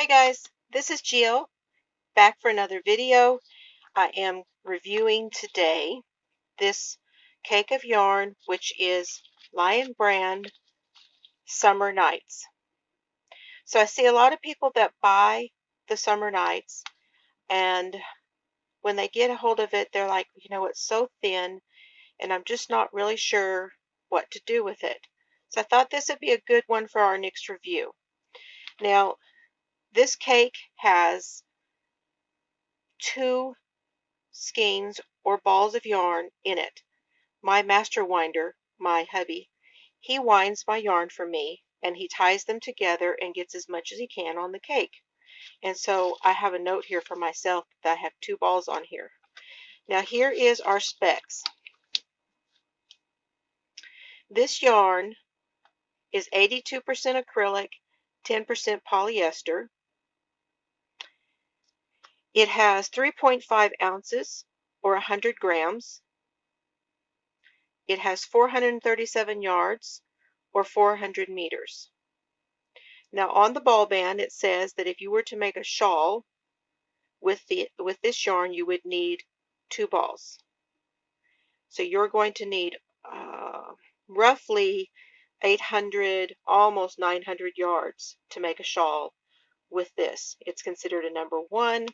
Hi guys, this is Jill, back for another video. I am reviewing today this cake of yarn, which is Lyn brand Summer Nights. So I see a lot of people that buy the Summer Nights, and when they get a hold of it, they're like, you know, it's so thin, and I'm just not really sure what to do with it. So I thought this would be a good one for our next review. Now, this cake has 2 skeins or balls of yarn in it. My master winder, my hubby, he winds my yarn for me, and he ties them together and gets as much as he can on the cake. And so I have a note here for myself that I have 2 balls on here. Now here is our specs. This yarn is 82% acrylic, 10% polyester. It has 3.5 ounces or 100 grams. It has 437 yards or 400 meters. Now on the ball band it says that if you were to make a shawl with this yarn, you would need 2 balls. So you're going to need roughly 800, almost 900 yards to make a shawl with this. It's considered a number 1.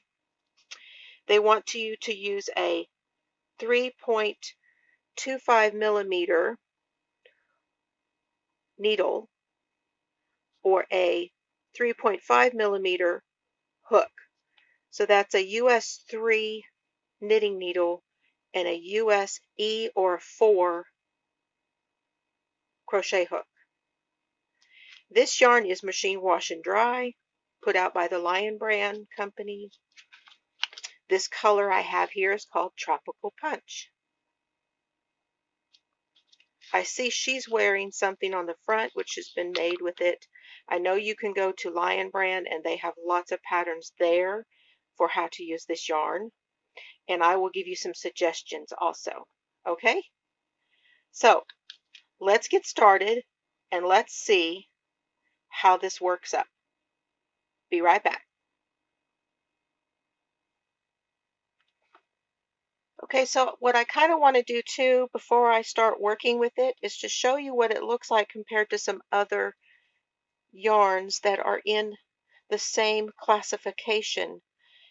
They want you to use a 3.25 millimeter needle or a 3.5 millimeter hook. So that's a US 3 knitting needle and a US E or 4 crochet hook. This yarn is machine wash and dry, put out by the Lyn brand company. This color I have here is called Tropical Punch. I see she's wearing something on the front which has been made with it. I know you can go to Lyn brand and they have lots of patterns there for how to use this yarn. And I will give you some suggestions also. Okay? So let's get started and let's see how this works up. Be right back. Okay, so what I kind of want to do too before I start working with it is to show you what it looks like compared to some other yarns that are in the same classification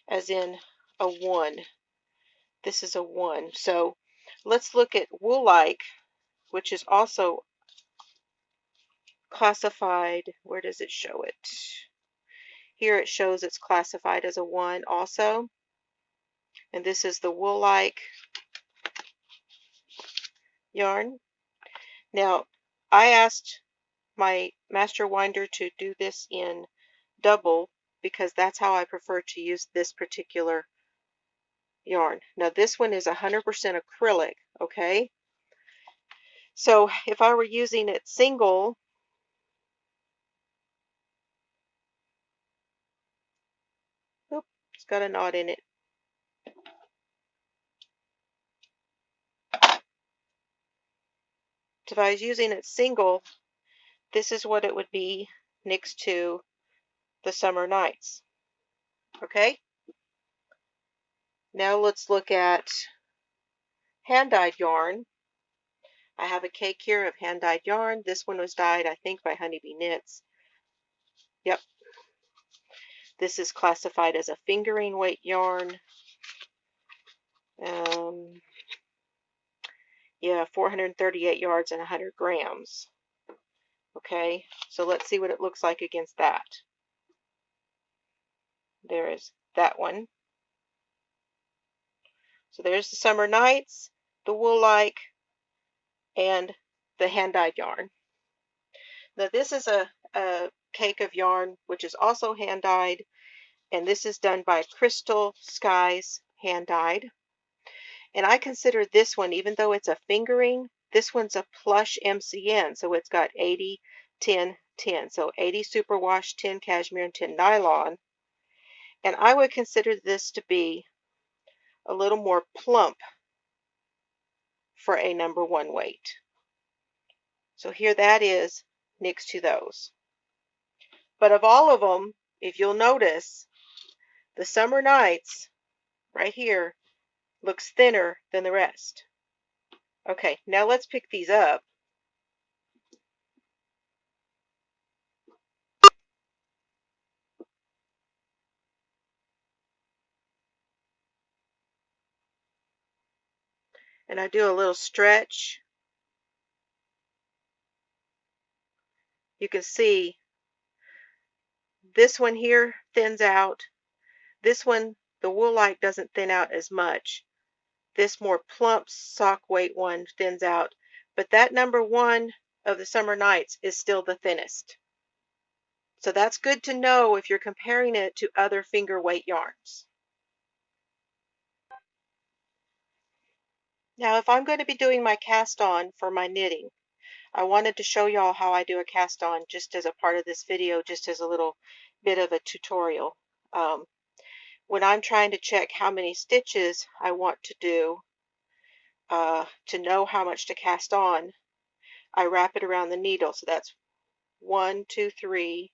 as in a 1. This is a 1. So let's look at Wool-like, which is also classified. Where does it show it? Here it shows it's classified as a 1 also. And this is the Wool-like yarn. Now, I asked my master winder to do this in double because that's how I prefer to use this particular yarn. Now, this one is 100% acrylic, okay? So, if I were using it single, oops, it's got a knot in it. If I was using it single, this is what it would be next to the Summer Nights. Okay? Now let's look at hand-dyed yarn. I have a cake here of hand-dyed yarn. This one was dyed, I think, by Honeybee Knits. Yep. This is classified as a fingering weight yarn. Yeah, 438 yards and 100 grams. Okay, so let's see what it looks like against that. There is that one. So there's the Summer Nights, the Wool-like, and the hand-dyed yarn. Now this is a cake of yarn which is also hand-dyed, and this is done by Crystal Skies hand-dyed. And I consider this one, even though it's a fingering, this one's a plush MCN, so it's got 80, 10, 10. So 80 superwash, 10 cashmere, and 10 nylon. And I would consider this to be a little more plump for a number 1 weight. So here that is next to those. But of all of them, if you'll notice, the Summer Nights right here looks thinner than the rest. Okay, now let's pick these up. And I do a little stretch. You can see this one here thins out. This one, the wool-like doesn't thin out as much. This more plump sock weight one thins out. But that number 1 of the Summer Nights is still the thinnest. So that's good to know if you're comparing it to other finger weight yarns. Now, if I'm going to be doing my cast on for my knitting, I wanted to show y'all how I do a cast on just as a part of this video, just as a little bit of a tutorial. When I'm trying to check how many stitches I want to do to know how much to cast on, I wrap it around the needle. So that's 1, 2, 3,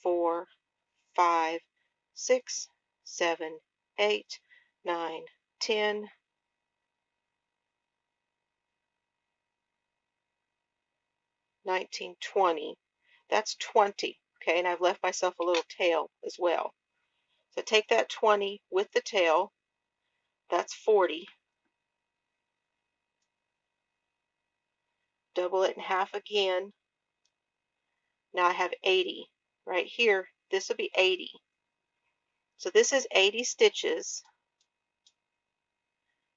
4, 5, 6, 7, 8, 9, 10, 19, 20. That's 20. Okay, and I've left myself a little tail as well. So take that 20 with the tail. That's 40. Double it in half again. Now I have 80. Right here, this will be 80. So this is 80 stitches.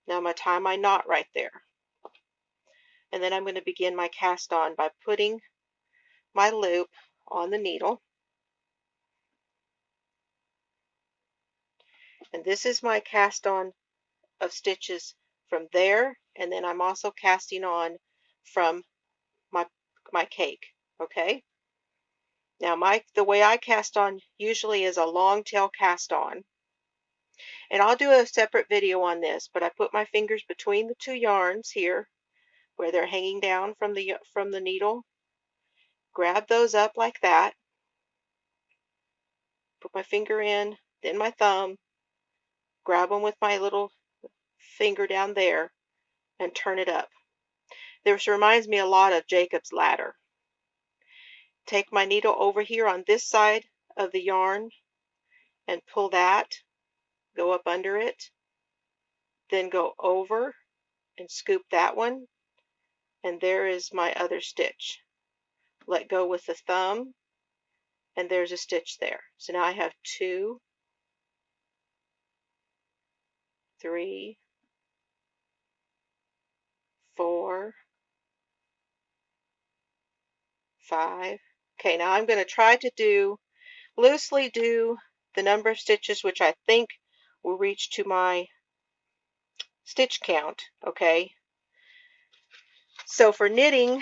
Now I'm going to tie my knot right there. And then I'm going to begin my cast on by putting my loop on the needle. And this is my cast on of stitches from there, and then I'm also casting on from my cake. Okay, now the way I cast on usually is a long tail cast on, and I'll do a separate video on this, but I put my fingers between the 2 yarns here where they're hanging down from the needle, grab those up like that, put my finger in, then my thumb, grab them with my little finger down there, and turn it up. This reminds me a lot of Jacob's ladder. Take my needle over here on this side of the yarn and pull that, go up under it, then go over and scoop that one, and there is my other stitch. Let go with the thumb, and there's a stitch there. So now I have 2, 3, 4, 5. Okay, now I'm going to try to loosely do the number of stitches which I think will reach to my stitch count. Okay, so for knitting,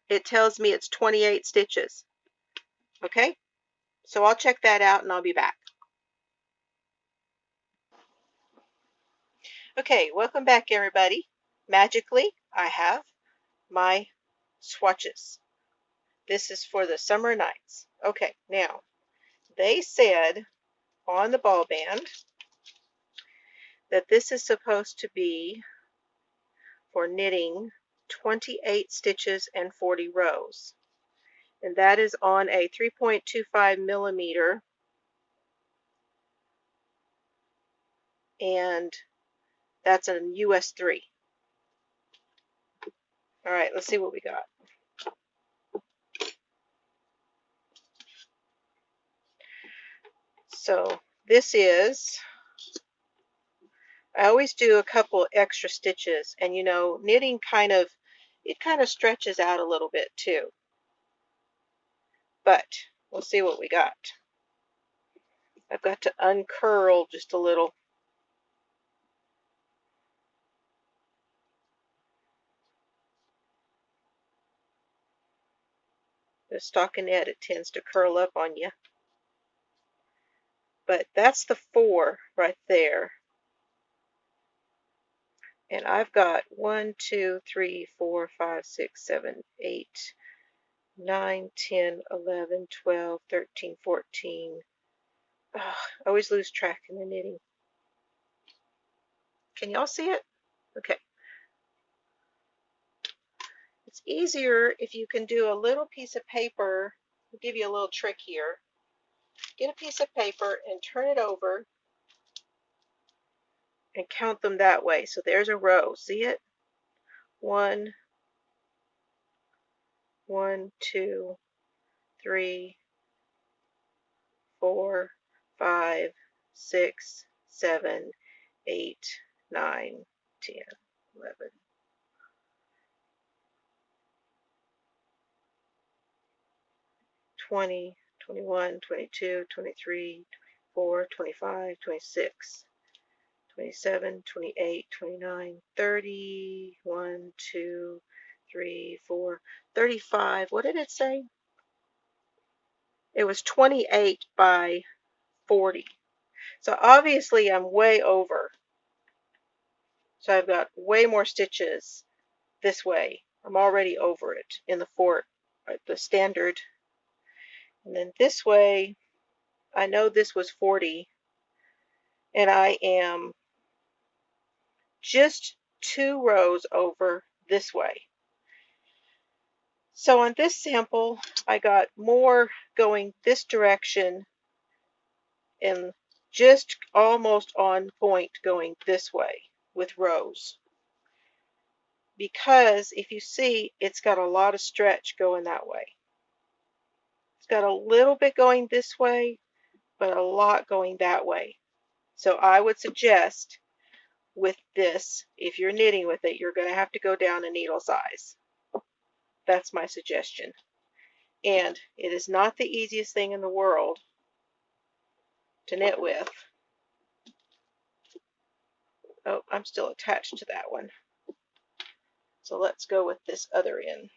it tells me it's 28 stitches. Okay, so I'll check that out and I'll be back. Okay, welcome back everybody. Magically, I have my swatches. This is for the Summer Nights. Okay, now, they said on the ball band that this is supposed to be for knitting 28 stitches and 40 rows. And that is on a 3.25 millimeter, and that's a US 3. All right, let's see what we got. So this is, I always do a couple extra stitches, and you know, knitting it kind of stretches out a little bit too. But we'll see what we got. I've got to uncurl just a little. The stockinette, it tends to curl up on you. But that's the 4 right there. And I've got 1, 2, 3, 4, 5, 6, 7, 8, 9, 10, 11, 12, 13, 14. Ugh, I always lose track in the knitting. Can y'all see it? Okay. It's easier if you can do a little piece of paper. I'll give you a little trick here. Get a piece of paper and turn it over and count them that way. So there's a row. See it? 1, 1, 2, 3, 4, 5, 6, 7, 8, 9, 10, 11. 20, 21, 22, 23, 24, 25, 26, 27, 28, 29, 30, 1, 2, 3, 4, 35. What did it say? It was 28 by 40. So obviously I'm way over. So I've got way more stitches this way. I'm already over it in the standard. And then this way, I know this was 40, and I am just 2 rows over this way. So on this sample, I got more going this direction and just almost on point going this way with rows. Because if you see, it's got a lot of stretch going that way. It's got a little bit going this way, but a lot going that way. So I would suggest with this, if you're knitting with it, you're going to have to go down a needle size. That's my suggestion. And it is not the easiest thing in the world to knit with. Oh, I'm still attached to that one. So let's go with this other end.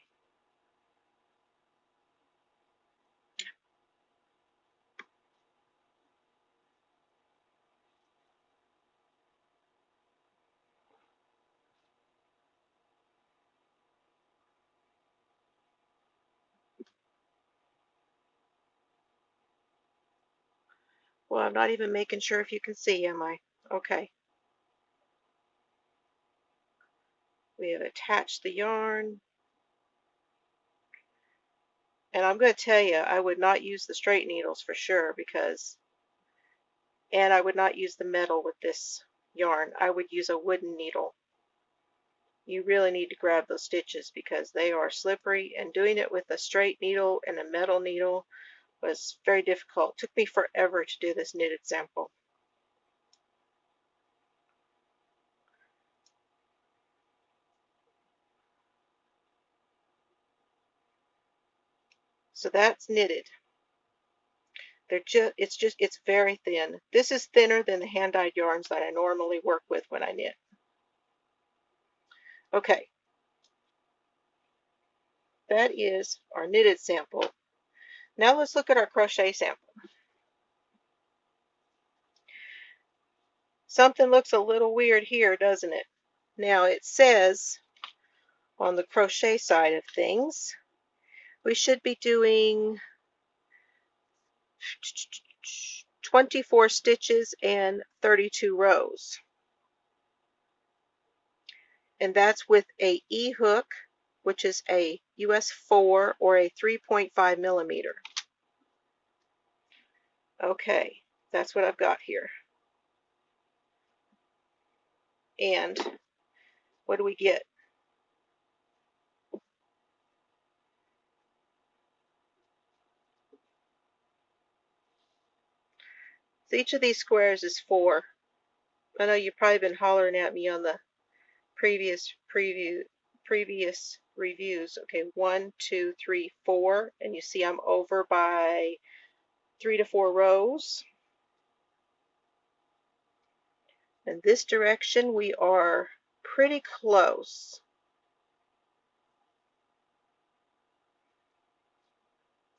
Well, I'm not even making sure if you can see, am I? Okay. We have attached the yarn. And I'm going to tell you, I would not use the straight needles for sure and I would not use the metal with this yarn. I would use a wooden needle. You really need to grab those stitches because they are slippery, and doing it with a straight needle and a metal needle was very difficult. It took me forever to do this knitted sample. So that's knitted. It's very thin. This is thinner than the hand-dyed yarns that I normally work with when I knit. Okay, that is our knitted sample. Now let's look at our crochet sample. Something looks a little weird here, doesn't it? Now it says on the crochet side of things, we should be doing 24 stitches and 32 rows. And that's with a E-hook, which is a US 4 or a 3.5 millimeter. Okay, that's what I've got here. And what do we get? So each of these squares is 4. I know you've probably been hollering at me on the previous reviews. Okay, 1, 2, 3, 4, and you see I'm over by 3 to 4 rows. In this direction we are pretty close.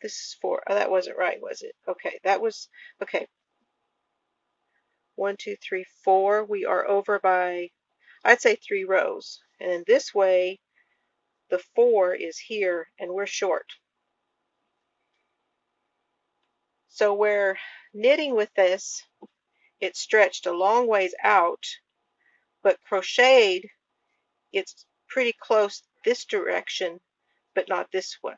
This is 4. Oh, that wasn't right, was it? Okay, that was okay. 1, 2, 3, 4. We are over by, I'd say, 3 rows. And in this way, the 4 is here, and we're short. So where knitting with this, it stretched a long ways out, but crocheted, it's pretty close this direction, but not this one.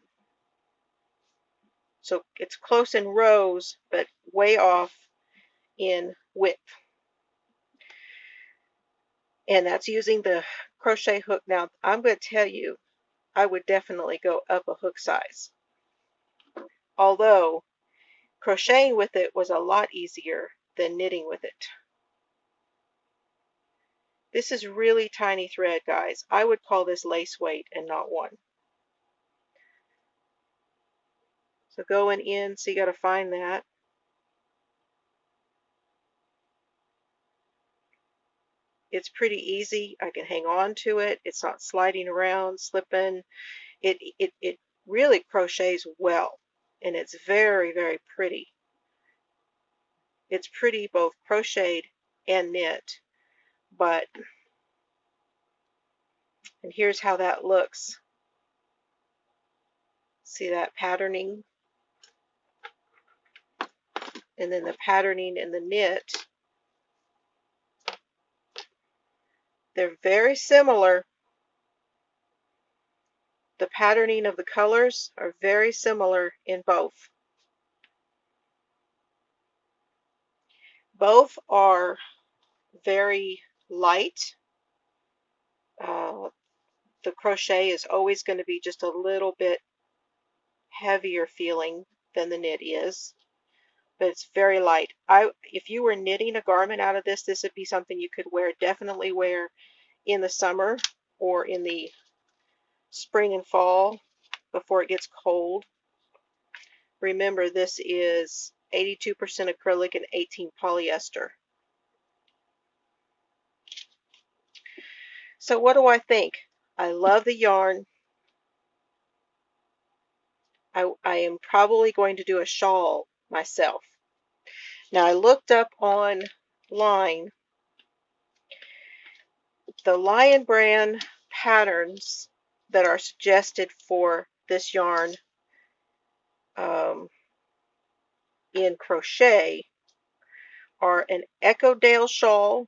So it's close in rows, but way off in width. And that's using the crochet hook. Now, I'm going to tell you, I would definitely go up a hook size. Although, crocheting with it was a lot easier than knitting with it. This is really tiny thread, guys. I would call this lace weight and not one. So going in, so you got to find that. It's pretty easy. I can hang on to it. It's not sliding around, slipping. It really crochets well, and it's very, very pretty. It's pretty both crocheted and knit, but, and here's how that looks. See that patterning? And then the patterning in the knit. They're very similar. The patterning of the colors are very similar in both. Both are very light. The crochet is always going to be just a little bit heavier feeling than the knit is, but it's very light. If you were knitting a garment out of this, this would be something you could wear, definitely wear in the summer or in the spring and fall before it gets cold. Remember, this is 82% acrylic and 18 polyester. So what do I think? I love the yarn. I am probably going to do a shawl myself. Now I looked up online the Lion brand patterns that are suggested for this yarn in crochet are an Echo Dale shawl,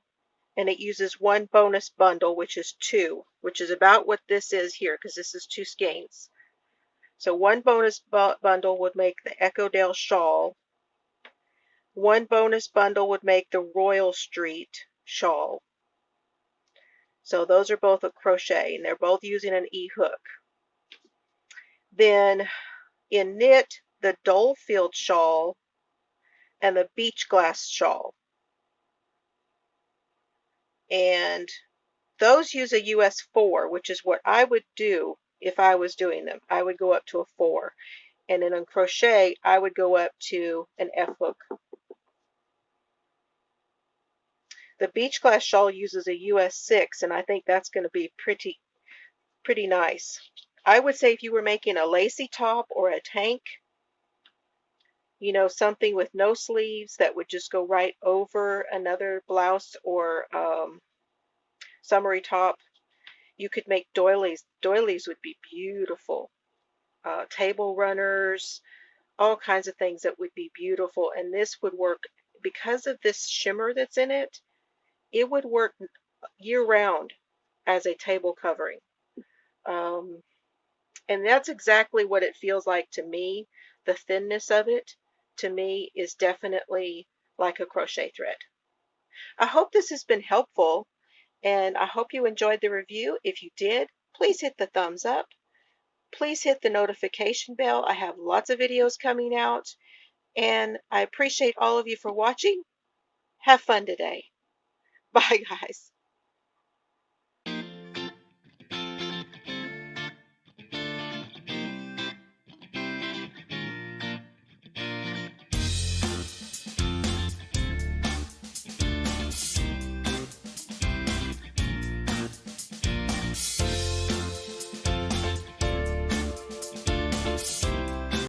and it uses one bonus bundle, which is 2, which is about what this is here, because this is 2 skeins. So one bonus bundle would make the Echo Dale shawl. One bonus bundle would make the Royal Street shawl. So those are both a crochet, and they're both using an E-hook. Then in knit, the Dolefield shawl and the Beach Glass shawl. And those use a US 4, which is what I would do if I was doing them. I would go up to a 4. And then on crochet, I would go up to an F hook. The Beach Glass shawl uses a US 6, and I think that's going to be pretty nice. I would say if you were making a lacy top or a tank, you know, something with no sleeves that would just go right over another blouse or summery top, you could make doilies. Doilies would be beautiful. Table runners, all kinds of things that would be beautiful. And this would work because of this shimmer that's in it. It would work year round as a table covering. And that's exactly what it feels like to me. The thinness of it, to me, is definitely like a crochet thread. I hope this has been helpful, and I hope you enjoyed the review. If you did, please hit the thumbs up. Please hit the notification bell. I have lots of videos coming out, and I appreciate all of you for watching. Have fun today. Bye, guys.